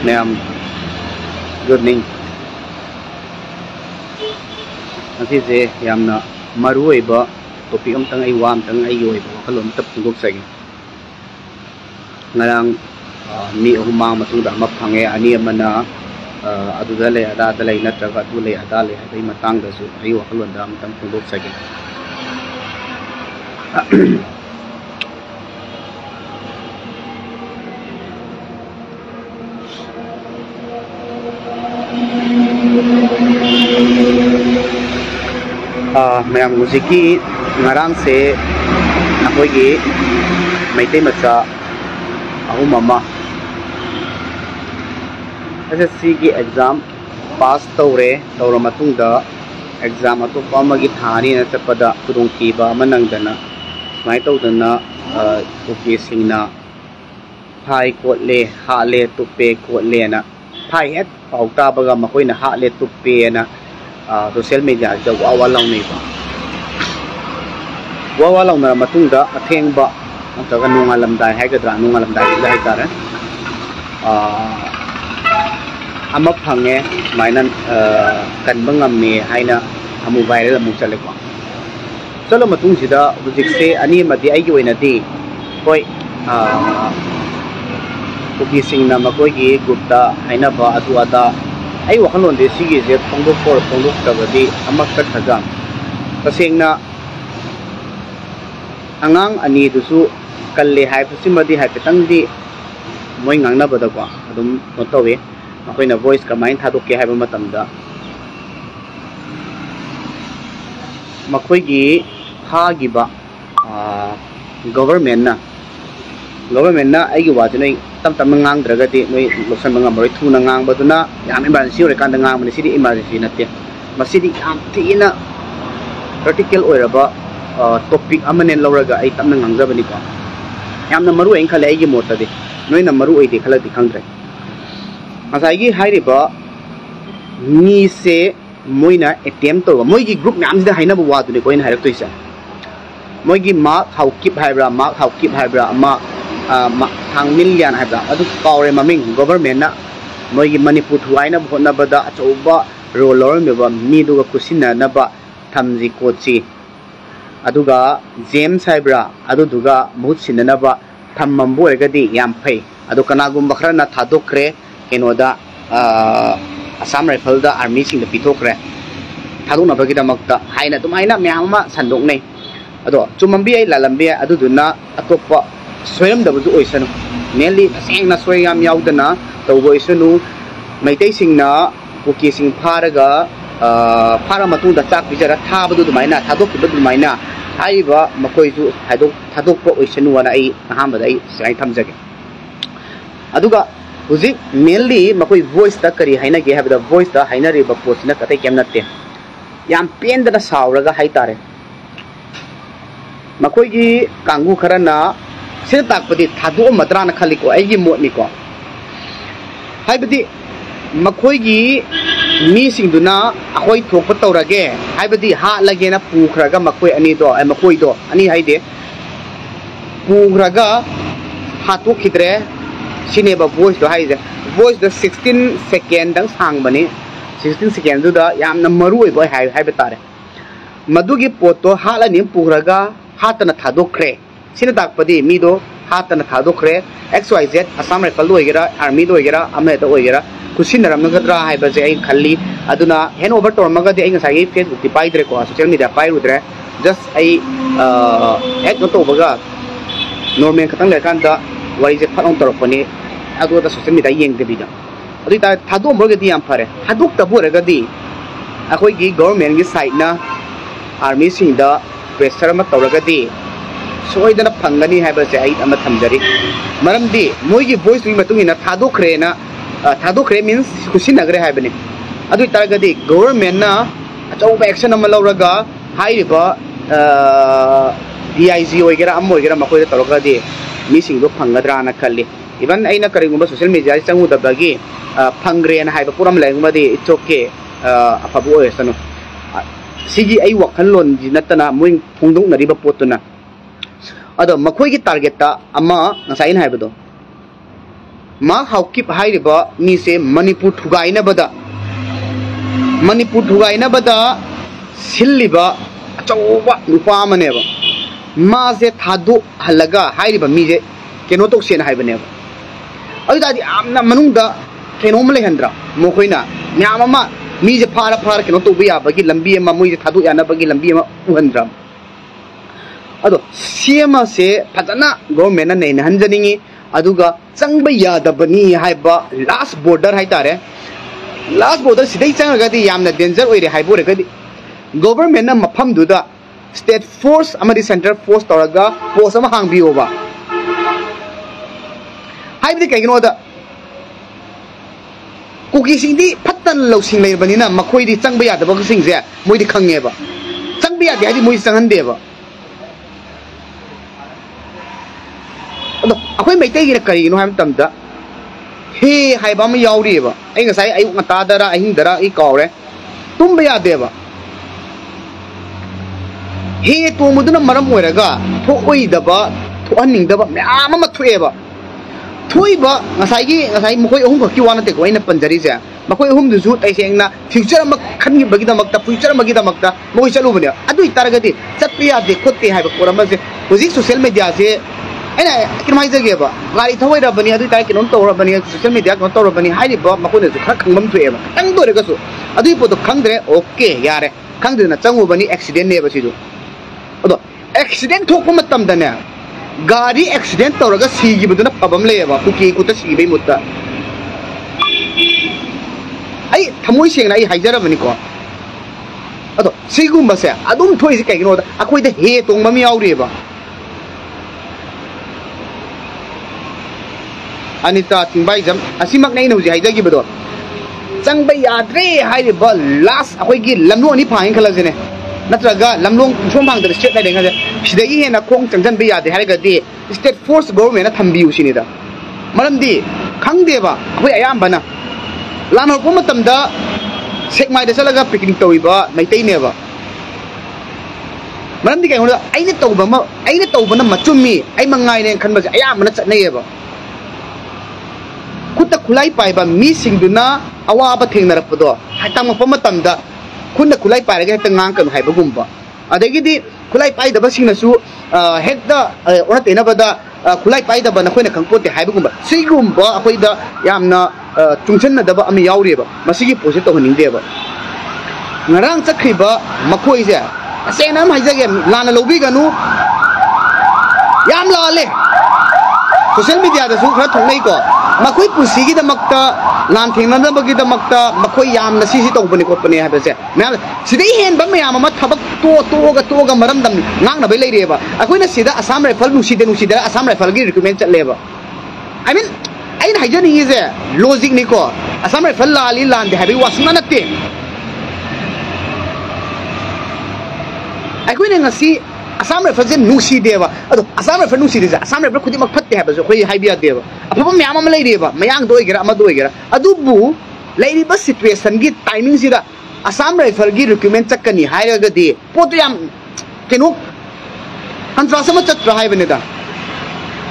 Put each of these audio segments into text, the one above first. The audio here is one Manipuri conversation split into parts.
Ma'am, good evening. Nanti saya yang na marui ba topi tang ay wam tang ay yoy ba kalon tap tungkok sagi. Ngarang mi humang matungda maphange ani mana aduda le ada dalai na traga tu le ada le ay matangda su ay kalon dam tang tungkok sagi. Mayam musiki ngarang se makhoigi maitei macha ahum ama SSC gi exam pass tawre matungda exam atopa magi thani na chapada kurungkiba manangdana mai tawdana kuki singna phai kotle ha le tupe kotle na phai het pauta baga makoina ha le tupe na social media da wawalang nei ba wawalang na matungda atheng ba antaga nungalamdai haigadra nungalamdai da haitare ama phange mainan kan bangamme haina amu viral amu chale ko chalo matung sida hujik se ani madi ai oina di koi kuki singna makhoigi gupta haina ba atu ada ai wakhalon de sigi je pongdok tabadi amak kat thagam tasengna angang ani dusu kalle hai pusimadi hai petang di moi ngangnaba da ko adum notawe makoina voice kamain thadokke haiba matamda makhoigi hagiba government na aigi wajinai tam ngang dragati noi loksan banga moroi thuna ngang baduna yam emergency ore kan ngang mani sidi emergency natte masidi yam tina critical oiraba topic amane lawraga ai tamna ngangjabani ko yamna maru en khale aigi mota de noi na maru oi de khala di khangdre masaigi hairiba ni se moina attempt to moigi group nyam da haina bu wadu ne koin hairak toisa moigi mark haukip haibra ama thang million haibra adu kawre maming government na moigi manipur thuaina bhona bada achouba roller meba mi duga kusina na ba thamji kochi aduga james haibra adu duga muhut sinana ba thammambu egadi yam phai adu kanagum bakhra na thadokre kenoda assam rifle da army sing da pitokre thadona bagida makta haina tumaina myama sandok nei ado chumambi ai lalambi adu duna atoppa soyam da buju oisanu mainly asengna soyam yaudana tawbo isanu maitai singna kuki sing pharaga phara matunda chak bijara thabadu dumaina thadokkiba dumaina haiba makoi ju thadokpa oisanu wana ai ahambada ai sai thamjage aduga huji mainly makoi voice ta kari haina ge habda voice ta haina ri ba posina katai kemnatte yam pendana sawraga haitare makhoigi kangu kharana se takpadi thadu matrana khaliko aigi motni ko haibadi makhoigi mi singduna akhoi thokpa tawrage haibadi ha lage na pukhraga makhoi ani do ai makhoi do ani haide pukhraga hatu khidre sineba voice do haide voice do 16 second dang sang bani 16 second du da yamna maru oi boy haiba tare madugi poto hala ni pukhraga hatana thadokre sina takpadi mi do hatana thadokre xyz assam rifle oigera army do oigera ameta oigera kusinnaram nagadra haiba je ai khalli aduna hand over tormaga de ai ngasai facebook ti paidre ko social media pairudre just ai ek no to baga normal khatang le kan da wari je phalong torpani adu da social media yeng de bida adu ta thadu morga di am phare haduk ta borega di akoi gi government gi side na army sing da pressure ma tawraga di soidana phangani haiba se ai ama thamjari maramdi moigi voice wi matungina thadokre means kusinagre haibani adu taragadi government na achauba action ama lawraga haiba dig oigera am oigera makoi tawraga di mi singdo phangadra na khalli even aina karigumba social media changu dabagi phangre na haiba puram lainguma di itoke afabu oesanu sigi ai wakhalon jinatana moing phungdong nariba potuna ado makhoigi target ta ama ngasain haibado मा हाउकिप हाइरिबा मीसे मणिपुर थुगाइनबदा सिल्लिबा अचौबा नुपा अमनेबा मासे थादो हलगा हाइरिबा मीजे केनो तोसेन हाइबनेबा अदुदादि आमना मनुंगदा केनो मले हंद्रा मोखोइना न्यामा मीजे फारा केनो तोबे याबगी लंबी अमा मोइजे थादो यानबगी लंबी अमा उहंद्रा अदो सीएमा से फजना गवर्नमेंट ने नहंजनिंगी अदुगा चंगबा यादबनी हाइबा लास्ट बॉर्डर हाइतारे लास्ट बॉर्डर सिदई चंगगदी यामना डेंजर ओइरे हाइबोरेगदी गवर्नमेंट मफम दुदा स्टेट फोर्स अमदी सेंट्रल फोर्स तौरगा पोस्ट अमा हांगबियोबा हाइबदी कैगनोदा कुकी सिंदी फत्तन लौसिंग लेबनिना मखोइदी चंगबा यादबग सिंगजे मोइदी खंगेबा चंगबा यादे हाइदी मोइ चंगहंदेबा अखोई मैतैगिना करिनो हाइम तमदा हे हाइबा अमा याउरीबा आई ngасai ayuk ngatadara ahingdara I kaure tumba yadeba he tomuduna maram oiraga thoidaba thoanningdaba myam ama thoeba thoiba ngasai mokoi ahum khaki wana te ko aina panjari se mokoi ahum du su tai sengna future ama khangi bagi damakta future magi damakta moi chalu bane adu itaragati chatpiya de khotte haiba porama se hoji social media se अने किरमाई जगेबा गाड़ी थवैरा बनी अदु ताइ किनोम तौरा बनी सोशल मीडिया को तौरा बनी हाइबा मखोने जु खर खंगम थुएबा तंग दोरे गसु अदु पोतो खंगद्रे ओके यारे खंगदना चंगु बनी एक्सीडेंट नेबा सिदु अदो एक्सीडेंट थोकपा मतम दने गाड़ी एक्सीडेंट तौरगा सिगिबदुना पबम लेबा कुकी कुता सिगिबे मुत्ता आई थमोइ सेंगना आई हाइजरा बनी को अदो सिगुमबसे अदुम थोइसि कैगिनोदा अखोइदा हे तोंगबा मी याउरेबा अनिता थिंबाइजम असिमक नै नौजि हाइजगी बदो चंगबा याद्रे हाइरिबा लास्ट अखोइगी लमलो अनि फाइन खलजने नत्रगा लमलोंग सोम भांगदर स्टेट लाइदें गजे सिदगी हेना खोंग चंगजन बे यादे हाइगदी स्टेट फोर्स गवर्नमेंट थंबियु सिनिदा मरमदी खंगदेबा अखोइ अयामबना लानहरपो मतमदा सेकमाइदा चलगा पिकनिक तौइबा मैतैनेबा मरमदी कैहोदा आइने तौबना मचुम्मी आइ मंगाइने खनबजे अयामबना चटनैयेबा खुद खुलाई पाइबा मी सिंगदुना अवाबा थेंगनरपदो हाइतांगपा मतमदा खुद खुलाई पाइरगे हेक्ता ngang हाइबगुम्बा अदगिदी खुलाई पाइदबा सिंगनसु हेक्ता ओनतेनबदा खुलाई पाइदबा नखोइना खंगपोते हाइबगुम्बा सिगुम्बा अखोइदा यामना चुंगसनदबा अमि याउरेबा मसिगी पोसे तोहनिंगदेबा ngarang chakhiba makhoise asenam haijage lana lobiganu yam lale social media da su khara thongnai ko makoi pusigi da makta lan thengna da bagi da makta makoi yam na sisi tawbani kotpani ha bese na sidai hen ba mayam ma thabak to ga maram dam ngang na bai lei reba akoi na sida assam rifle nu sida assam rifle gi recommend chat leba I mean ain haijani is a logic ni ko assam rifle la ali lan de habi wasna na te akoi na ngasi assam rifle je nusi deba ado assam rifle nusi de assam rifle khudi mak phatte ha ba khoi haibia deba apaba mayam ma lei reba mayang doi gera ama doi gera adu bu lei ba situation gi timing sida assam rifle gi recommend chakani hairaga de potu yam kenu antra sama chatra haibane da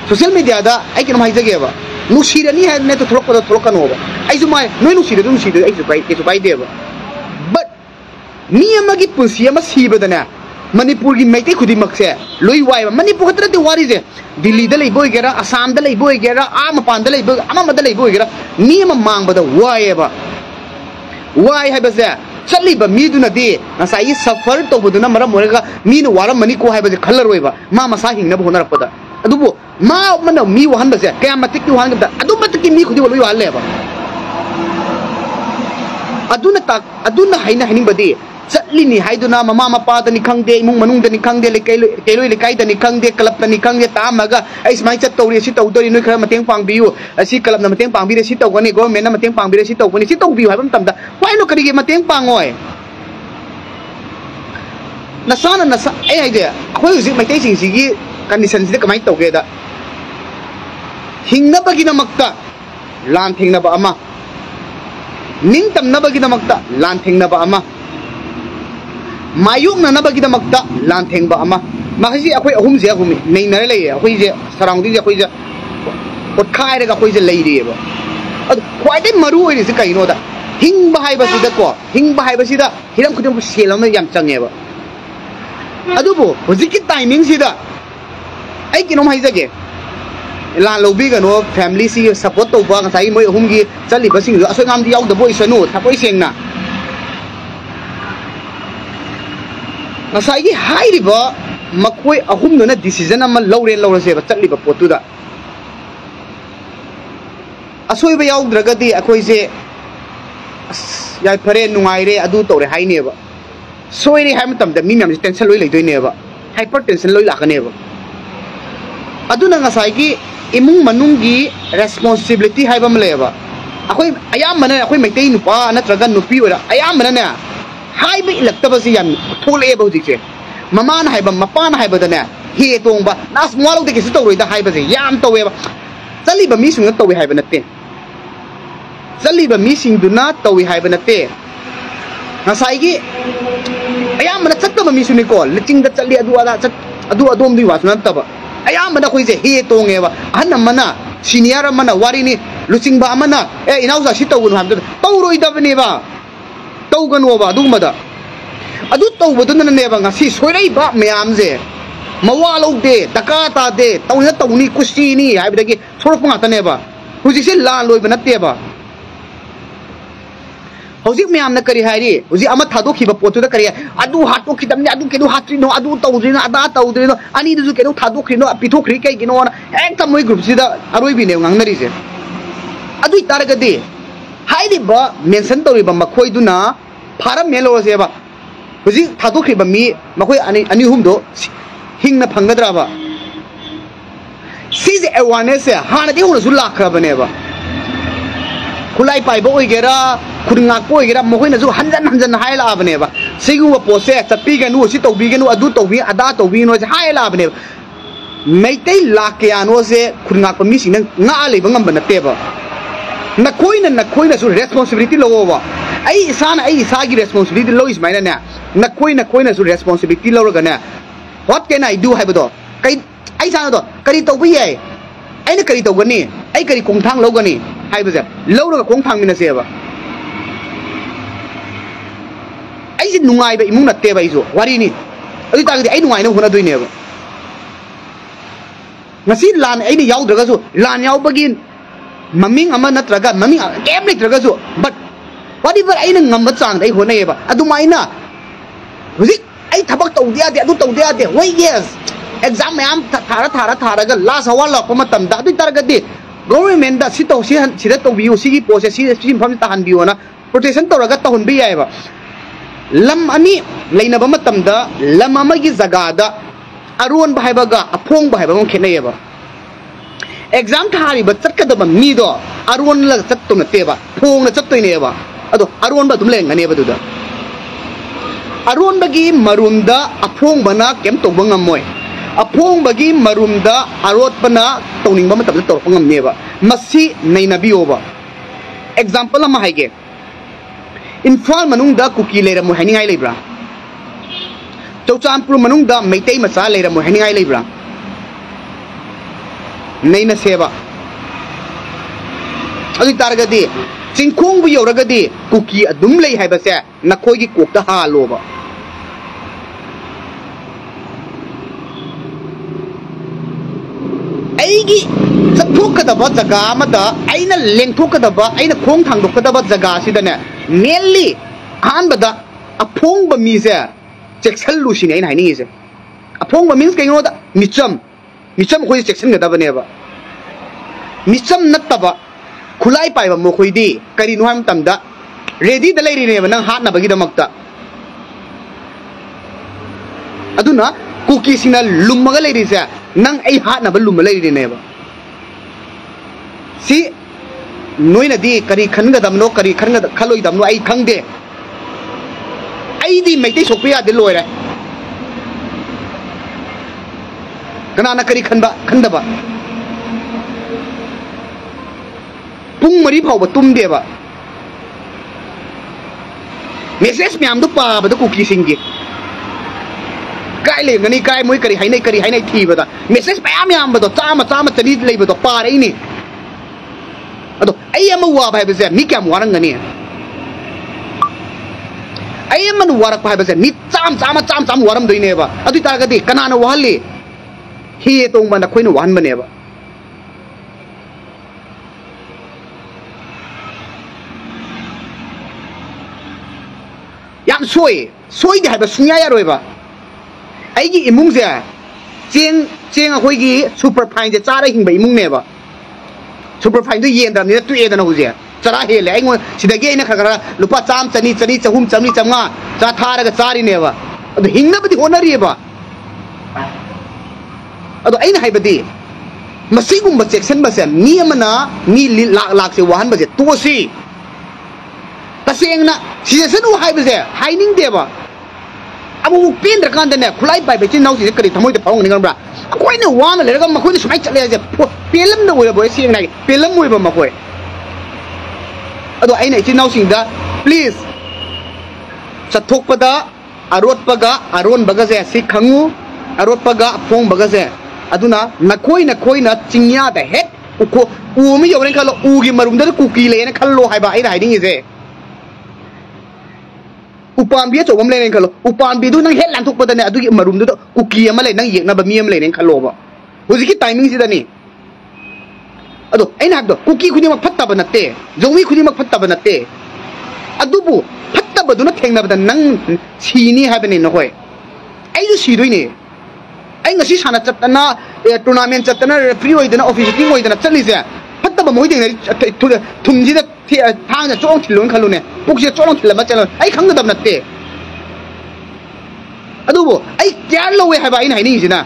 social media da ai kenu haijage ba nusirani ha ne to throkano ba ai ju mai noi nusire ai ju bai deba but mi amagi punsi ama siba da na Manipur ki maite khudi makse loi wai Manipur khatra de wari je Delhi da lei boy gera Assam da lei boy gera ama pan da lei boy ama da lei boy gera ni ma mang ba da wai ba wai ha ba se chali ba mi du na de na sai suffer to bu na mara morega mi no waram mani ko ha ba je khalar roi ba ma masa hing na bu na rapada adu bu ma mana mi wahan ba se kaya matik ki wahan da adu matik ki mi khudi loi wa le ba aduna haina haning ba de Chatlini haiduna mama mapa da ni khangde imung manung da ni khangde le keloi le kai da ni khangde club da ni khangde tamaga ai smai chat tawri si tawdori noi khara mateng pangbiu asi club na mateng pangbire si tawgani government na mateng pangbire si tawgani si tawbiu haibam tamda why no kari ge mateng pangoi nasa ai haide khoi usi mai tai sing sigi condition si kamai tawge da hingna bagi na makta lan thengna ba ama ning tamna bagi na makta lan thengna ba ama Mayuk na nabagi da magda lanteng ba ama makasi ako'y ahum siya humi may narelay ako'y siya surrounding siya ako'y siya kai ra ga khoi je lei ri ba adu khwai dai maru oi ri se kai no da hing ba hai ba si da ko hing ba hai ba si da hiram khudum selam na yam change ba adu bo hoji ki timing si da ai ki nom hai jage la lobby ga no family si support to ba sai moi hum gi chali ba sing asoi ngam di yaw da boy sanu thapoi seng na ngasai gi hai ri ba makhoi ahum no na decision ama lawre se ba chali ba potu da asoi ba yaw draga di akoi se yai phare nungai re adu to re hai ne ba soi re hai matam da mi myam tension loi lai doi ne ba hypertension loi la ka ne ba adu na ngasai gi imung manunggi responsibility hai ba male ba akoi ayam mana akoi mai tei nupa na traga nupi ora ayam mana na hai ba ilakta ba si yam thole ba hujik se mama na hai ba mapa na hai ba da na he tong ba nas mwalo de ki to roi da hai ba se yam to we ba chali ba mi sung to we hai ba na te chali ba mi sing du na to we hai ba na te ngasai gi ayam mana chatta ba mi suni ko lecing da chali adu ada chat adu adom di wasna ta ba ayam mana khoi je he tong e ba han mana senior mana wari ni lucing ba mana e inau sa si to gun ham to roi da ni ba to gan wo ba du ma da adu to bu dun na ne ba nga si soi rai ba myam je mawa lo de taka ta de to na to ni kusi ni hai ba gi thor pa ta ne ba huji se la loi ba na te ba hojik myam na kari hai ri huji ama thado khiba potu da kari adu hatu khidam ni adu kedu hatri no adu tawdri no ada tawdri no ani du kedu thado khri no pitho khri kai gino na ek tam moi group sida aroi bi ne ngang nari je adu targa de hai ri ba mention tori ba makhoi du na pharam melo se ba huji thado khri ba mi makhoi ani hum do hing na phangadra ba si je awareness se hana de hona su lakha ba ne ba khulai pai ba oi gera khudngak poi gera mohoi na ju hanjan hai la bane ba sigu wa pose chapi ga nu si to bi ga nu adu to bi ada to bi no hai la bane mai tai la ke ano se khudngak pa mi sing nga le ba ngam ba na te ba na khoi na su responsibility lo ba ai isa gi responsibility lo is maina na na khoi na su responsibility lo ga na what can I do hai ba do kai ai sa do kari to bi ai ai na kari to ga ni ai kari kong thang lo ga ni hai ba ja lo ro kong thang mi na se ba ai ji nungai ba imung na te ba iso wari ni adi ta ga ai nungai no huna doi ne ba ngasi lan ai ni yaw draga su lan yaw bagin maming ama na traga maming game ni traga su but whatever ai na ngam ba chang dai hona ye ba adu mai na huji ai thabak tau dia de adu tau dia de wai yes exam yam thara ga last hour la ko matam da adu tar ga de government da si to si da to biu si gi process si pham ta han biu na protection to ra ga ta hun bi ai ba lam ani leina ba matam da lam ama gi jaga da aron ba haiba ga aphong ba haiba ngom khene ye ba exam thari ba chat ka da ba mi do aron la chat to na te ba phong na chat to ne ba ado aron ba dum leng ane ba du da aron ba gi marum da aphong ba na kem to ba ngam moi aphong ba gi marum da arot ba na to ning ba matam da to pa ngam ne ba masi naina bi ba example ama haige Infal manung da kuki lera mo hani ngai lebra Chauchampur manung da meitai macha lera mo hani ngai lebra Naina seba adi targadi chingkhong bu yoragadi kuki adum lei haiba se nakhoi gi kokta ha loba aigi chathokadaba jaga amada aina lengthokadaba aina khong thangdokadaba jaga sidane mainly ahanbada aphongba mi se cheksal lu sine aina haini se aphongba means kaino da micham khoi section gadaba ne ba micham nattaba khulai pai ba mo khoi di kari nu ham tamda ready da leiri ne ba nang hat na bagi damakta aduna kuki sina lummaga leiri se nang ai hat na ba lumma leiri ne ba si noina di kari khanga damno kari khanga khaloi damno ai khangde ai di meite sokpiya de loire kana na kari khandaba pung mari phau ba tum de ba message myam du pa ba du kuki singi kai le ngani kai moi kari hainai thi ba da message pa yam ba do chama chani lei ba do pa re ni ꯑꯗꯣ ꯑꯩ ꯑꯃ ꯋꯥꯕ ꯍꯥꯏꯕꯁꯦ ꯃꯤ ꯀꯌꯥꯝ ꯋꯥꯔꯝꯒꯅꯤ ꯑꯩ ꯑꯃꯅ ꯋꯥꯔꯛꯄ ꯍꯥꯏꯕꯁꯦ ꯃꯤ ꯆꯥꯝ ꯋꯥꯔꯝꯗꯣꯏꯅꯦꯕ ꯑꯗꯨ ꯇꯥꯔꯒꯗꯤ ꯀꯅꯥꯅ ꯋꯥꯍꯜꯂꯤ ꯍꯤ ꯇꯣꯡꯕ ꯅꯈꯣꯏꯅ ꯋꯥꯍꯟꯕꯅꯦꯕ ꯌꯥꯝ ꯁꯣꯏꯗꯦ ꯍꯥꯏꯕ ꯁꯨꯡꯌꯥ ꯌꯥꯔꯣꯏꯕ ꯑꯩꯒꯤ ꯏꯃꯨꯡꯁꯦ ꯆꯦꯡ ꯑꯩꯈꯣꯏꯒꯤ ꯁꯨꯄꯔ ꯐꯥꯏꯟꯁꯦ ꯆꯥꯔ ꯍꯤꯡꯕ ꯏꯃꯨꯡꯅꯦꯕ ꯁꯨꯄꯔ ꯐꯥꯏꯟꯗꯣ ꯌꯦꯟꯗꯕꯅꯤꯅ ꯇꯨꯏꯑꯦꯗꯅ ꯍꯧꯖꯤꯛ ꯆꯔꯥ ꯍꯦꯜꯂꯦ ꯑꯩꯉꯣꯟ ꯁꯤꯗꯒꯤ ꯑꯩꯅ ꯈꯔ ꯂꯨꯄꯥ ꯆꯥꯝ ꯆꯅꯤ ꯆꯍꯨꯝ ꯆꯥꯝꯃꯔꯤ ꯆꯥꯝꯃꯉꯥ ꯆꯥ ꯊꯥꯔꯒ ꯆꯥꯔꯤꯅꯦꯕ ꯑꯗꯣ ꯍꯤꯡꯅꯕꯗꯤ ꯍꯣꯠꯅꯔꯤꯑꯕ ꯑꯗꯣ ꯑꯩꯅ ꯍꯥꯏꯕꯗꯤ ꯃꯁꯤꯒꯨꯝꯕ ꯆꯦꯛꯁꯤꯟꯕꯁꯦ ꯃꯤ ꯑꯃꯅ ꯃꯤ ꯂꯥꯛꯁꯦ ꯋꯥꯍꯟꯕꯁꯦ ꯇꯣꯛꯁꯤ ꯇꯁꯦꯡꯅ ꯁꯤꯖꯁꯅꯨ ꯍꯥꯏꯕꯁꯦ ꯍꯥꯏꯅꯤꯡꯗꯦꯕ ꯑꯃꯨꯛ ꯄꯦꯟꯗ꯭ꯔꯀꯥꯟꯗꯅꯦ ꯈꯨꯠꯂꯥꯏ ꯄꯥꯏꯕ ꯏꯆꯤꯟ ꯏꯅꯥꯎꯁꯤꯡꯁꯦ ꯀꯔꯤ ꯊꯃꯣꯏꯗ ꯐꯥꯎꯒꯅꯤ ꯈꯪꯕ꯭ꯔꯥ ꯑꯩꯈꯣꯏꯅ ꯋꯥꯅ ꯂꯩꯔꯒ ꯃꯈꯣꯏꯅ ꯁꯨꯃꯥꯏꯅ ꯆꯠꯂꯦ ꯍꯥꯏꯁꯦ ꯄꯦꯜꯂꯝꯗ ꯑꯣꯏꯔꯕꯣꯏ ꯁꯦꯡꯅ ꯍꯥꯏꯒꯦ ꯄꯦꯜꯂꯝꯃꯣꯏꯕ ꯃꯈꯣꯏ ꯑꯗꯣ ꯑꯩꯅ ꯏꯆꯤꯟ ꯏꯅꯥꯎꯁꯤꯡꯗ ꯄ꯭ꯂꯤꯖ ꯆꯠꯊꯣꯛꯄꯗ ꯑꯔꯣꯠꯄꯒ ꯑꯔꯣꯟꯕꯒꯁꯦ ꯁꯤ ꯈꯪꯉꯨ ꯑꯔꯣꯠꯄꯒ ꯑꯐꯣꯡꯕꯒꯁꯦ ꯑꯗꯨꯅ ꯅꯈꯣꯏꯅ ꯆꯤꯡꯌꯥꯗ ꯍꯦꯛ ꯎ ꯑꯃ ꯌꯧꯔꯦꯅ ꯈꯜꯂꯣ ꯎꯒꯤ ꯃꯔꯨꯝꯗ ꯀꯨꯀꯤ ꯂꯩꯌꯦꯅ ꯈꯜꯂꯣ ꯍꯥꯏꯕ ꯑꯩꯅ ꯍꯥꯏꯅꯤꯡꯉꯤꯁꯦ ꯎꯄꯥꯝꯕꯤ ꯑꯆꯧꯕ ꯑꯃ ꯂꯩꯔꯦꯅ ꯈꯜꯂꯣ ꯎꯄꯥꯝꯕꯤꯗꯨ ꯅꯪ ꯍꯦꯛ ꯂꯥꯟꯊꯣꯛꯄꯗꯅꯦ ꯑꯗꯨꯒꯤ ꯃꯔꯨꯝꯗꯨꯗ ꯀꯨꯀꯤ ꯑꯃ ꯂꯩ ꯅꯪ ꯌꯦꯛꯅꯕ ꯃꯤ ꯑꯃ ꯂꯩꯔꯦꯅ ꯈꯜꯂꯣꯕ ꯍꯧꯖꯤꯛꯀꯤ ꯇꯥꯏꯃꯤꯡꯁꯤꯗꯅꯤ ꯑꯗꯣ ꯑꯩꯅ ꯍꯥꯏꯕꯗꯣ ꯀꯨꯀꯤ ꯈꯨꯗꯤꯡꯃꯛ ꯐꯠꯇꯕ ꯅꯠꯇꯦ ꯖꯧꯃꯤ ꯈꯨꯗꯤꯡꯃꯛ ꯐꯠꯇꯕ ꯅꯠꯇꯦ ꯑꯗꯨꯕꯨ ꯐꯠꯇꯕꯗꯨꯅ ꯊꯦꯡꯅꯕꯗ ꯅꯪ ꯁꯤꯅꯤ ꯍꯥꯏꯕꯅꯤ ꯅꯈꯣꯏ ꯑꯩꯁꯨ ꯁꯤꯗꯣꯏꯅꯦ ꯑꯩ ꯉꯁꯤ ꯁꯥꯟꯅ ꯆꯠꯇꯅ ꯇꯨꯔꯅꯥꯃꯦꯟ ꯆꯠꯇꯅ ꯔꯦꯐ꯭ꯔꯤ ꯑꯣꯏꯗꯅ ꯑꯣꯐꯤꯁꯤꯌꯦꯇꯤꯡ ꯑꯣꯏꯗꯅ ꯆꯠꯂꯤꯁꯦ ꯐꯠꯇꯕ ꯃꯣꯏ ꯊꯦꯡꯅꯔꯤ ꯊꯨꯝꯁꯤꯗ ꯊꯥꯡꯅ ꯆꯣꯡ ꯊꯤꯜꯂꯣꯅ ꯈꯜꯂꯨꯅꯦ ꯄꯨꯛꯁꯤꯗ ꯆꯣꯡ ꯊꯤꯜꯂꯝꯃ ꯆꯠꯂꯣ ꯑꯩ ꯈꯪꯒꯗꯕ ꯅꯠꯇꯦ ꯑꯗꯨꯕꯨ ꯑꯩ ꯀꯦꯌꯔ ꯂꯧꯋꯦ ꯍꯥꯏꯕ ꯑꯩꯅ ꯍꯥꯏꯅꯤꯡꯉꯤꯁꯤꯅ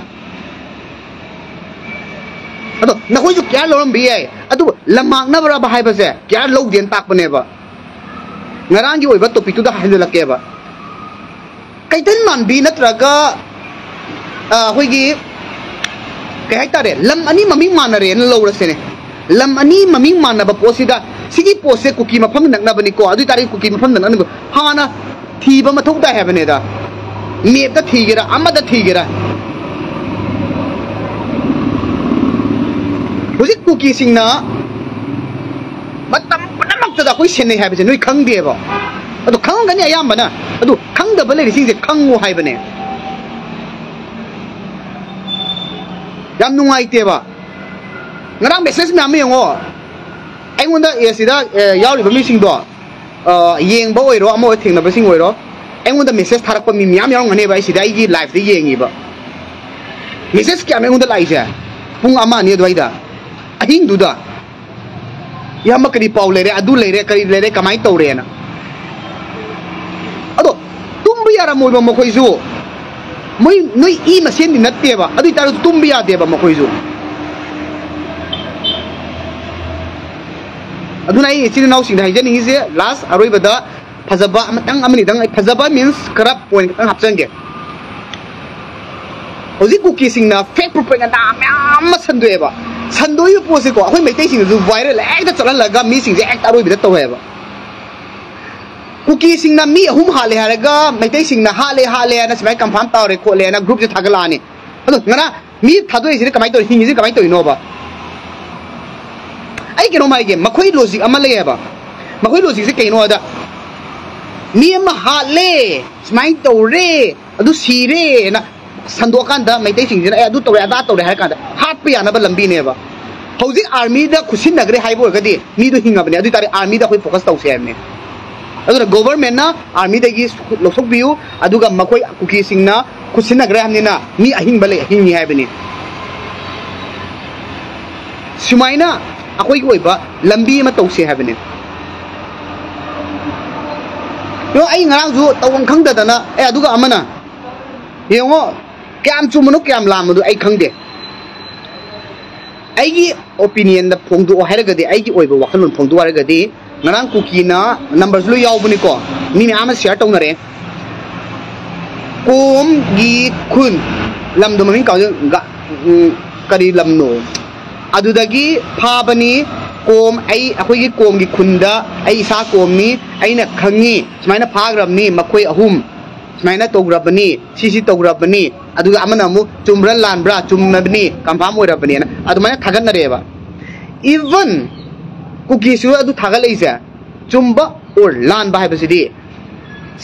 ꯑꯗꯣ ꯅꯈꯣꯏꯁꯨ ꯀꯦꯌꯔ ꯂꯧꯔꯝꯕ ꯌꯥꯏ ꯑꯗꯨꯕꯨ ꯂꯝꯃꯥꯡꯅꯕꯔꯕ ꯍꯥꯏꯕꯁꯦ ꯀꯦꯌꯔ ꯂꯧꯗꯦꯅ ꯇꯥꯛꯄꯅꯦꯕ ꯉꯔꯥꯡꯒꯤ ꯑꯣꯏꯕ ꯇꯣꯄꯤꯛꯇꯨꯗ ꯍꯟꯖꯤꯜꯂꯛꯀꯦꯕ ꯀꯩꯊꯦꯜ ꯃꯥꯟꯕꯤ ꯅꯠꯇ꯭ꯔꯒ ꯑꯩꯈꯣꯏꯒꯤ ꯀꯩ ꯍꯥꯏꯇꯥꯔꯦ ꯂꯝ ꯑꯅꯤ ꯃꯃꯤꯡ ꯃꯥꯟꯅꯔꯦꯅ ꯂꯧꯔꯁꯤꯅꯦ ꯂꯝ ꯑꯅꯤ ꯃꯃꯤꯡ ꯃꯥꯟꯅꯕ ꯄꯣꯠꯁꯤꯗ ꯁꯤꯒꯤ ꯄꯣꯠꯁꯦ ꯀꯨꯀꯤ ꯃꯐꯝ ꯅꯛꯅꯕꯅꯤꯀꯣ ꯑꯗꯨ ꯑꯣꯏꯇꯥꯔꯗꯤ ꯀꯨꯀꯤ ꯃꯐꯝ ꯅꯛꯅꯕ ꯍꯥꯟꯅ ꯊꯤꯕ ꯃꯊꯧ ꯇꯥꯏ ꯍꯥꯏꯕꯅꯦꯗ ꯃꯦꯞꯇ ꯊꯤꯒꯦꯔꯥ ꯑꯃꯗ ꯊꯤꯒꯦꯔꯥ ꯍꯧꯖꯤꯛ ꯀꯨꯀꯤꯁꯤꯡꯅ ꯃꯇꯝ ꯄꯨꯝꯅꯃꯛꯇꯗ ꯑꯩꯈꯣꯏ ꯁꯦꯟꯅꯩ ꯍꯥꯏꯕꯁꯦ ꯅꯣꯏ ꯈꯪꯗꯦꯕ ꯑꯗꯨ ꯈꯪꯉꯝꯒꯅꯤ ꯑꯌꯥꯝꯕꯅ ꯑꯗꯨ ꯈꯪꯗꯕ ꯂꯩꯔꯤꯁꯤꯡꯁꯦ ꯈꯪꯉꯨ ꯍꯥꯏꯕꯅꯦ ꯌꯥꯝ ꯅꯨꯡꯉꯥꯏꯇꯦꯕ ngaraang message miyam yengo aingunda sida yauriba misingdo yengba oiro amo thengna basing oiro aingunda message tharakpa mi miyam yaung ane bai sida igi live de yengiba message kya aingunda laise pung ama ni dwaida ahing duda yama kari paw lere adu lere kari lere kamai tawre na ado tumbi yara moiba mokoizu moi noi I masen di natteba adu taru tumbi ya deba mokoizu aduna I ichini naw sing dai jani se last aroi bada phajaba amatang amani dang phajaba means corrupt point tang hapsange hoji kuki sing na fake propaganda am sandoeba sandoyu pose ko ahoi meitai sing ju viral ekta chalan laga mi sing je ekta aroi bida taweba kuki sing na mi ahum hale haraga meitai sing na hale na smai confirm tawre ko le na group je thagalani adu ngana mi thadoi sire kamai to hingi je kamai to inoba ai keno mai ge makhoi logic ama leba makhoi logic se keno ada mi ma hale smai to re adu sire na sandokan da meitai sing je adu to ada to re ha kan hat pe yana ba lambi ne ba hauji army da khusin nagre haibo gadi mi do hinga bane adu tare army da koi focus tau se amne adu government na army da gi losok biu adu ga makhoi kuki sing na khusin nagre hamni na mi ahing bale ahing ni haibani sumaina akoi goi ba lambi ma tau se haibani yo ai ngarang ju tawang khang da na adu ga amana yengo kyam chumunu kyam lamadu ai khangde aigi opinion da phongdu hairagadi aigi oiba wakhalun phongdu haragadi ngarang kuki na numbers lu yaubuni ko mi me ama share tawnare kom gi khun lamdu mamin ka ga kari lamno adudagi phabani kom ai akoi gi kom gi khunda ai sa kom ni aina khangi sumaina phagramni makhoi ahum sumaina tograbani sisi tograbani aduga amana mu chumran lanbra chumnabni confirm oirabani na adumana thaganareba even kuki su adu thagal leise chumba or lan ba haibasidi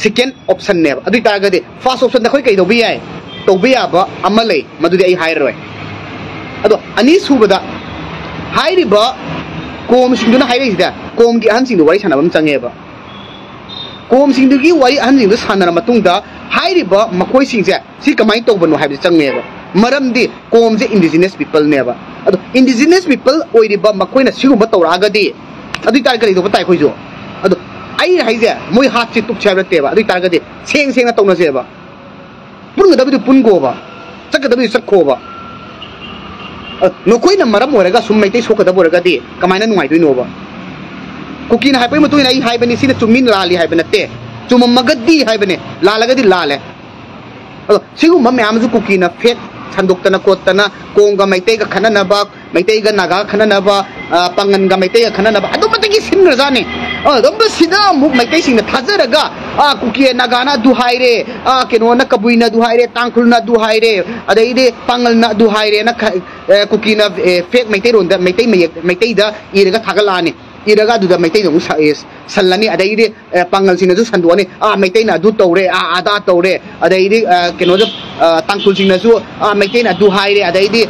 second option ne adu taragadi first option da khoi kai do bi ai to bi aba amalai madudi ai hairoi ado ani subada hairiba kom singduna hairida kom gi han singdu wari sanabam changeba kom singdu gi wari han singdu sanara matungda hairiba makhoi singse si kamai tobanu haibse changeba maramdi kom je indigenous people neba ado indigenous people oiriba makhoina sigumba tawragadi adu taragadi do batai khoi jo ado ai haije moi hat chi tup chabra teba adu taragadi seng seng na tawna seba purga dabi pun go ba chaka dabi sakho ba nokoi na maram oraga sum mai te soka da boraga di kamaina nungai doi no ba kuki na haipai matu ina ai haibani sina chumin lali haibana te chumam magadi haibane lalagadi lale sigu mam yam ju kuki na fet sandokta kotana konga maitei ga khana na ba maitei ga naga khana na ba pangan ga maitei ga khana na ba adu matagi sinra jani dom sida muk maitei sing na thajaraga kuki naga na du haire keno na kabuina du haire tangkhul na du haire adai de pangal na du haire na kuki na fake maitei ron da maitei da iraga thagalani iraga du da maitei dong sallani adai de pangal sing na ju sanduani maitei na du tore ada tore adai de keno da tangkhul sing na ju maitei na du haire adai de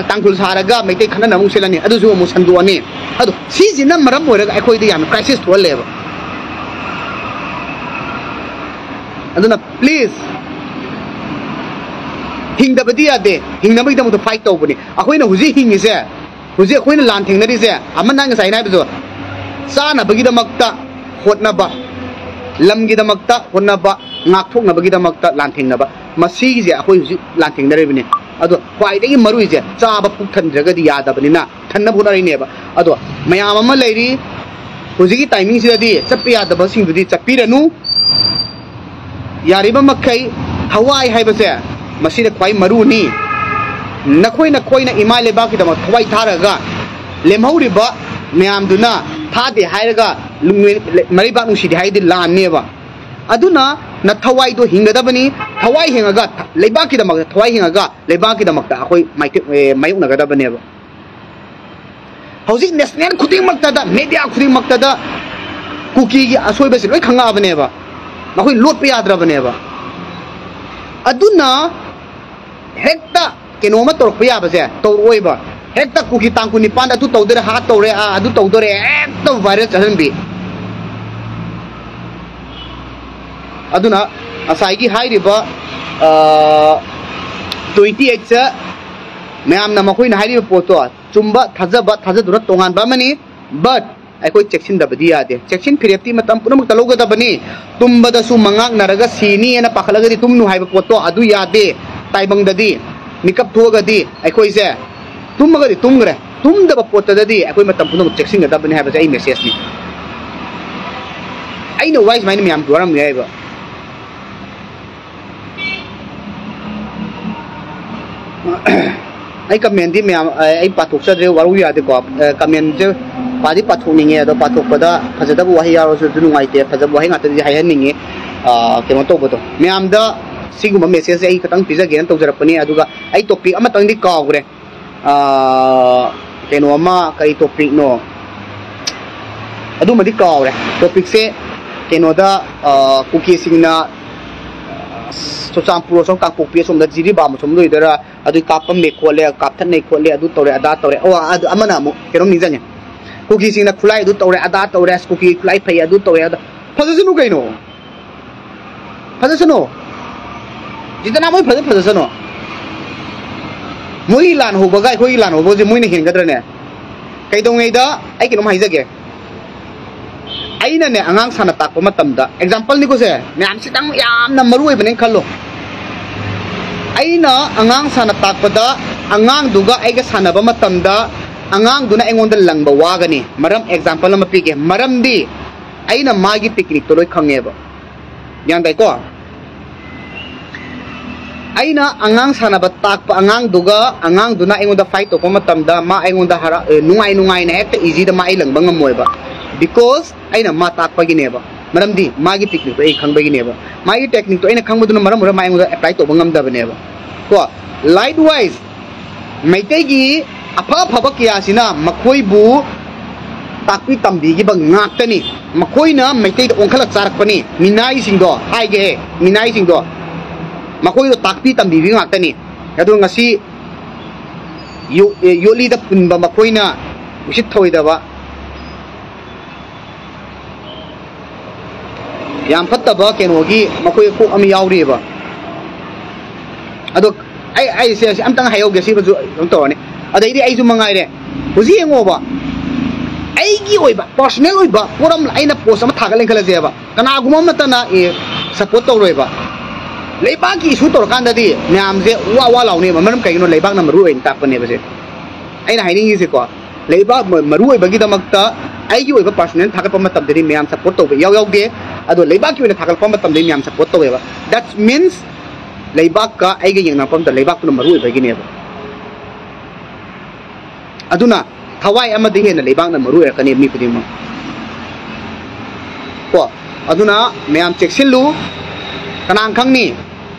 tangkhul saraga maitei khana na mu selani adu ju mu sanduani adu si jina maram moraga akhoi de yam crisis tholeba aduna please hingdabadi ade hingnamai da mu fight tawbani akhoina huji hingise huji akhoina lan thingnari se amana nga saina bizo sana bagi da makta hotnaba lamgi da makta hotnaba ngakthok na bagi da makta lan thingnaba masi je akhoi huji lan thingnare bini ado khwai dagi marui je chaba puk thandraga di yada bani na thanna bunari neba ado mayam ama leiri huji ki timing sida di chappi yada ba sing di chappi ranu yariba makai hawai haibase masida khwai maru ni nakhoi na imai leba ki dama khwai tharaga lemhauriba mayam duna thade hairaga lungwe mariba nungsidi haidi lan neba aduna na thawai do hingadabani thawai hingaga leba ki dama thawai hingaga leba ki dama ta akhoi mayu nagada baneba hausi national khuding makta da media khuding makta da kuki gi asoi besi loi khanga baneba nakhoi lot pe yadra baneba aduna hekta kenoma tor pe yaba se tor oiba hekta kuki tangku ni panda tu tawdere ha tawre adu tawdore ekta virus chahanbi aduna asai gi hairiba 28 sa mayam na makhoi na hairiba poto chumba thajaduna tongan ba mani but aikoi checksin da badi ade checksin phirepti matam punamak taloga da bani tumba da su mangak naraga sini na pakhalaga di tumnu haiba poto adu yade taibang dadi mikap thuga di aikoi se tummaga di tumgre tumda ba poto dadi aikoi matam punamak checksin da bani haiba ai message ni aina wise main myam duaram ngai ba ai comment di myam ai pathok sa de waru ya de ko comment je padi pathok ninge ado pathok pada phajada bu wahi yaro su nungai te phajab wahi ngata di hai ninge kemo to bodo myam da siguma message ai katang pizza gen to jarapani aduga ai topic ama tang di kawre keno ama kai topic no adu madi kawre topic se keno da kuki singna so champuro song kakpok pi som da jiri ba mo som loi dara adu kapam me khole kapthan nei khole adu tore ada tore o adu amana mo kenom ni janya kuki singna khulai adu tore ada tore kuki khulai phai adu tore ada phajasunu kaino phajasunu jitana moi phajasunu moi lan ho bagai khoi lan ho bo je moi ne hin gadra ne kai dong nei da ai kinom hai jage aina ne angang sana tak matamda example ni ko se myam sitang yam na marui bane khallo aina angang sana tak pada angang duga aiga sana ba matamda angang duna engonda langba wagani maram example ma pige maram di aina magi technique to loi khangeba yan dai ko aina angang sana ba tak pa angang duga angang duna engonda fight to matamda ma engonda hara nungai na ekta easy da ma ai lang bangam moiba because aina ma tak pagineba maramdi magi technique to ai khangbagineba magi technique to aina khangmaduna maram ora mai ngoda apply to bangam dabaneba ko likewise maitegi apa phaba kiya sina makhoi bu ताकपी तंबी ngakani makoina maitai da ongkhalak charakpani minai singdo haige minai singdo makoi do takpi tambi ngakani adu ngasi yoli da punba makoina usit thoida ba yam fattaba kenogi makoi ko ami yauri ba adu ai se amtang hayo ge si ba to ni adai di ai ju mangai re huji ngo ba aigi oiba personal oiba poram aina post ama thagalen khala jeba kana gumam natana e support to roiba leibak ki issue tor kan dadi myam je wa launi maram kaino leibak na maru oin tapane base aina haining is ko leibak maru oiba gi damakta aigi oiba personal thagal pam matam dadi myam support to yaw yaw ge ado leibak ki oina thagal pam matam dadi myam support to weba that means leibak ka aigi yeng na pam ta leibak tu maru oiba gi ne ba aduna Hawaii ama dingin na lebang na maru er kani mi kudima ko aduna mayam cheksillu kanang khangni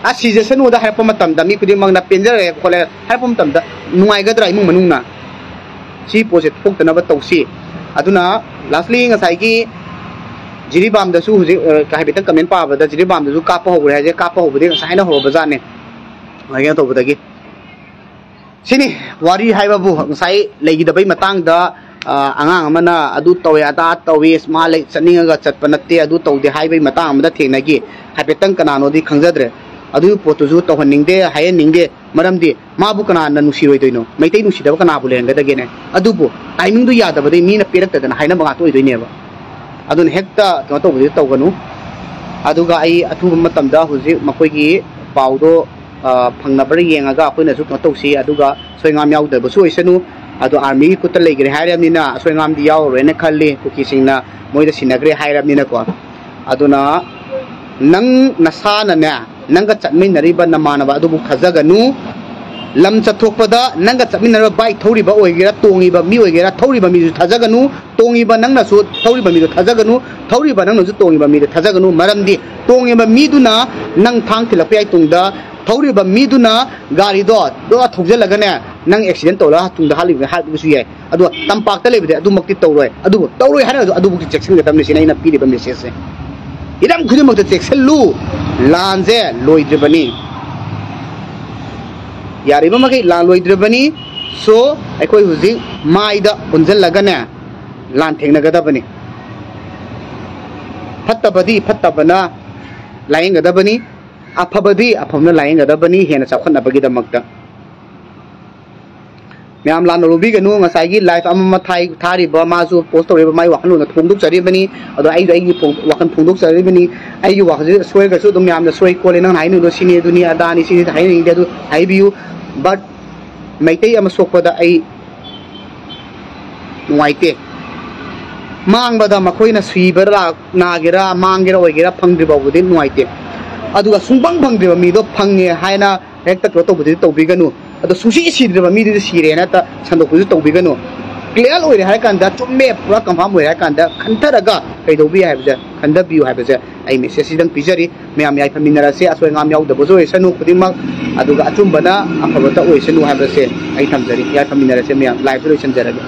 a season uda harpa matam da mi kudima na penjar e kole harpa matam da nuai gadra imung manungna si project phokta na ba tawsi aduna lastly ngasai gi jiribam da su huji ka habita comment pa ba da jiribam da su ka pa ho re je ka pa ho bde ngasai na ho ba jane ai ga to ba da gi sini wari hai babu ngai legi da bai matang da angang amana adu towe ata towe sma le chaninga ga chatpa natte adu tawde hai bai matang amada thena gi hapetang kanano di khangjadre adu potu ju to haning de hai ning de maram di ma bu kana na nusi roi doino maitai nusi da kana bu lenga da ge ne adu bu timing du ya da bade mi na perak da na haina ba to doine ba adu hekta to bu to ganu adu ga ai athu matam da huji makoi gi pawdo phangnabar yengaga akoina su tawsi aduga soingam yaudar bu soisanu adu army ku ta legre hairamnina soingam di yaw rene khalli kuki singna moida sinagre hairamnina ko aduna nang nasana ne nanga chatminariba namanaba adu bu khajaganu lam chathokpada nanga chatminariba bike thoriba oigera tongiba mi oigera thoriba mi thajaganu tongiba nangna su thoriba mi thajaganu thoriba nangna su tongiba mi thajaganu maramdi tongiba mi duna nang thang thilapyai tungda thoriba miduna gari do thogjelagane nang accident tola tungda hali su ye adu tampak ta lebde adu makti tawroi hana adu bu checksin ga tamni sina pidi ba message idam khudi makta checksin lu lanje loidrebani yari ba magai lan loidrebani so aikoi huji maida unjal lagane lan thengna ga dabani fattabana laing ga dabani afabadi afamna laing ga dabani hena chakhan abagi damakta myam lan lobi ganu ngasai gi life amma thai thari ba ma su post tori ba mai wakhan na thongduk chari bani ado ai gi wakhan thongduk chari bani ai gi wakhan soi ga su dum myam na soi ko le nang hai no sini dunia dani sini hai ni de du hai biu but maitai ama sokpada ai nuaite mangbada makhoina suibara nagera mangera oigera phangdri ba budin nuaite aduga sungbang phangdri mi do phange haina hekta to budi to biganu ado susi sidri ba mi di sire na ta sandok budi to biganu clear oire ha kanda chumme pura confirm oire ha kanda khantaraga kai do bi ha bja khanda bi ha bja ai message sidang pijari me am yai faminara se asoi ngam yaw da bozo esanu khudimak aduga achumbana afabata oisanu ha bja se ai thamjari yai faminara se me live relation jaraga